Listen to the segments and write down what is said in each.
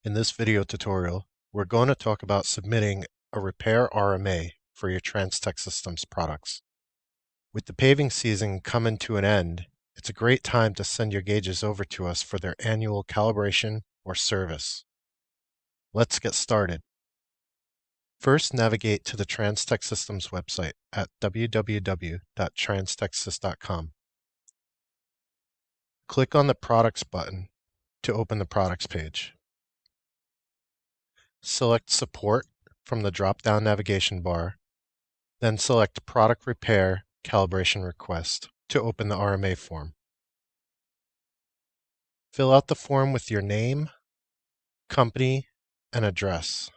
In this video tutorial, we're going to talk about submitting a repair RMA for your Transtech Systems products. With the paving season coming to an end, it's a great time to send your gauges over to us for their annual calibration or service. Let's get started. First, navigate to the Transtech Systems website at www.transtechsys.com. Click on the Products button to open the Products page. Select Support from the drop-down navigation bar, then select Product Repair Calibration Request to open the RMA form. Fill out the form with your name, company, and address.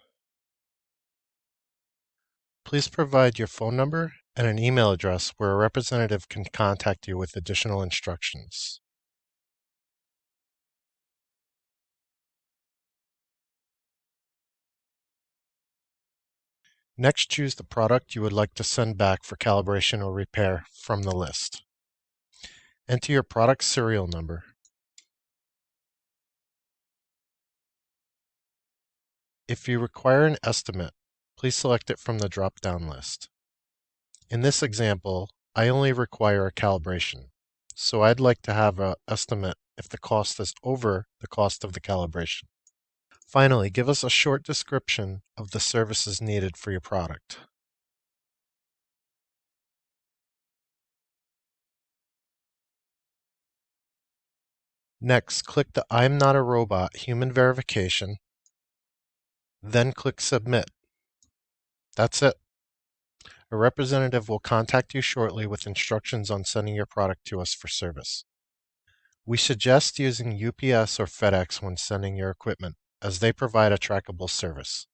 Please provide your phone number and an email address where a representative can contact you with additional instructions. Next, choose the product you would like to send back for calibration or repair from the list. Enter your product serial number. If you require an estimate, please select it from the drop-down list. In this example, I only require a calibration, so I'd like to have an estimate if the cost is over the cost of the calibration. Finally, give us a short description of the services needed for your product. Next, click the I'm not a robot human verification, then click Submit. That's it. A representative will contact you shortly with instructions on sending your product to us for service. We suggest using UPS or FedEx when sending your equipment, as they provide a trackable service.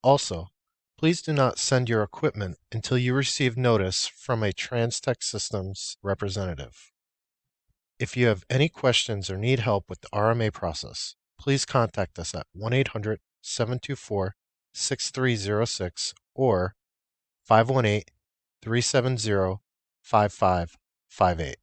Also, please do not send your equipment until you receive notice from a Transtech Systems representative. If you have any questions or need help with the RMA process, please contact us at 1-800-724-6306 or 518-370-5558.